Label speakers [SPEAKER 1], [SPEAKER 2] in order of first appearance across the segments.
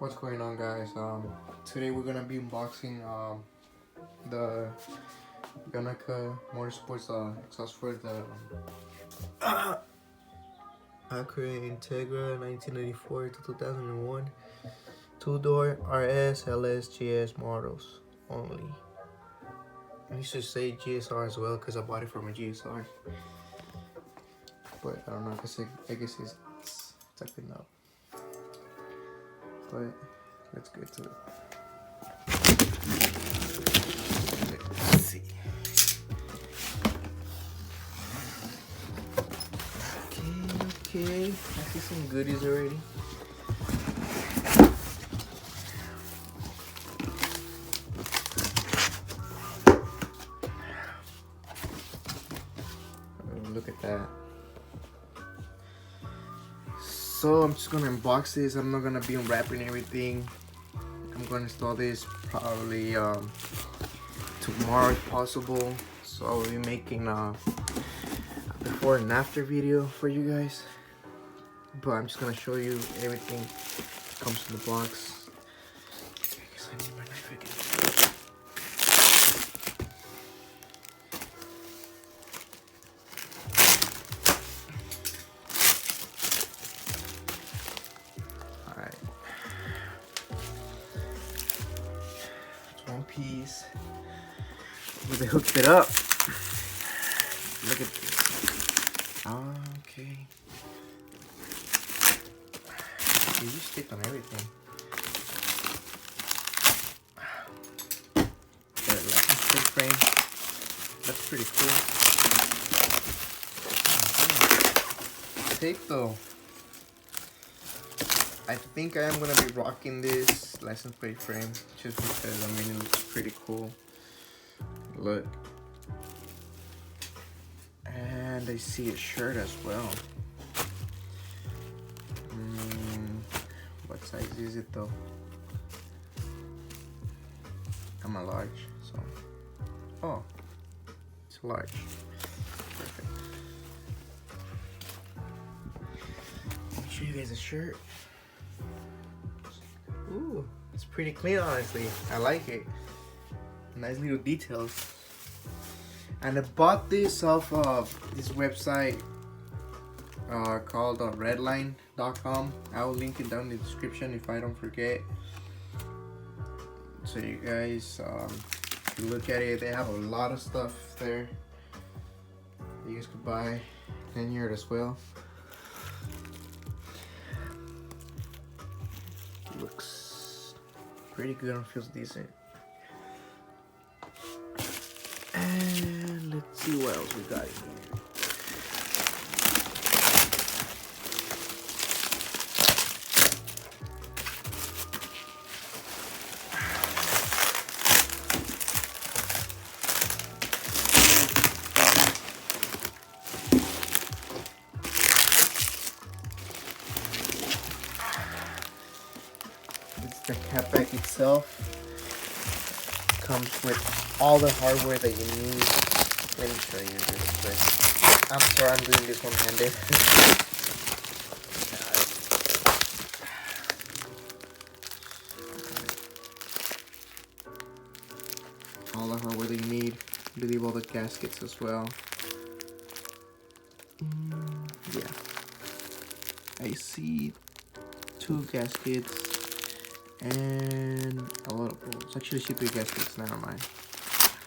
[SPEAKER 1] What's going on, guys? Today we're gonna be unboxing the Yonaka Motorsports exhaust for the Acura Integra 1984 to 2001 two-door RS, LS, GS models only. And you should say GSR as well because I bought it from a GSR. But I don't know, I guess it's acting up. But let's get to it. Let's see. Okay. I see some goodies already. Look at that. So I'm just gonna unbox this. I'm not gonna be unwrapping everything. I'm gonna install this probably tomorrow if possible. So I'll be making a before and after video for you guys. But I'm just gonna show you everything that comes in the box. I guess I need my knife again. One piece where they hooked it up. Look at this. Okay. You stick on everything. The license plate frame. That's pretty cool. Tape though. I think I am gonna be rocking this license plate frame just because it looks pretty cool. Look. And I see a shirt as well. What size is it though? I'm a large, so. Oh, it's a large. Perfect. Let me show you guys a shirt. Ooh, it's pretty clean, honestly. I like it. Nice little details. And I bought this off of this website called redline.com. I will link it down in the description if I don't forget. So you guys, if you look at it, they have a lot of stuff there. You guys could buy lanyard as well. Looks pretty good and feels decent. And let's see what else we got in here. The cat back itself comes with all the hardware that you need. Let me show you this quick. I'm sorry, I'm doing this one-handed. All the hardware that you need. I believe all the gaskets as well. Yeah. I see 2 gaskets. And a lot of, oh, it's actually 3 gaskets, never mind.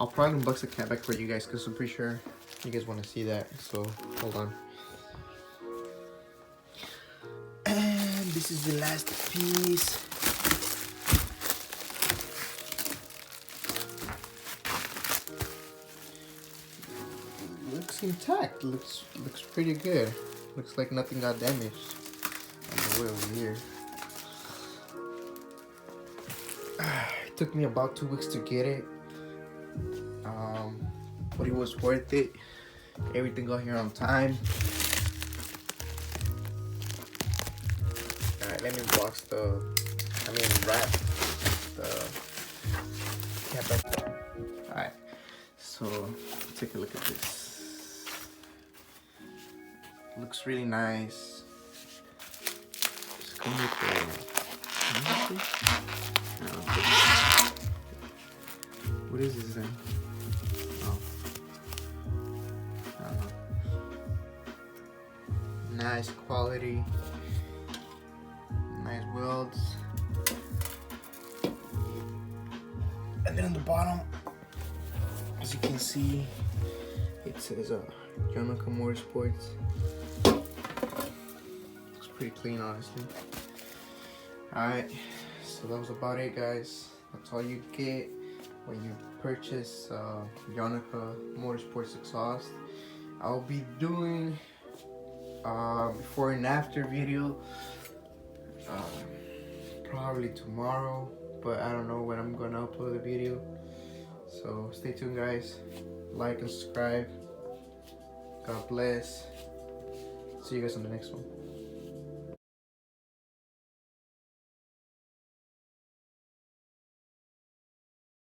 [SPEAKER 1] I'll probably unbox the cat back for you guys because I'm pretty sure you guys want to see that. So hold on. And this is the last piece. Looks intact. Looks pretty good. Looks like nothing got damaged on the way over here. It took me about 2 weeks to get it, but it was worth it. Everything got here on time. Alright, let me wrap the cat back. Alright, so take a look at this. Looks really nice. Just come with the this? No. What is this then? Oh. I don't know. Nice quality. Nice welds. And then on the bottom, as you can see, it says Yonaka Motorsports. Looks pretty clean, honestly. Alright, so that was about it, guys. That's all you get when you purchase Yonaka Motorsports exhaust. I'll be doing before and after video probably tomorrow, but I don't know when I'm gonna upload the video. So stay tuned, guys. Like and subscribe. God bless. See you guys on the next one.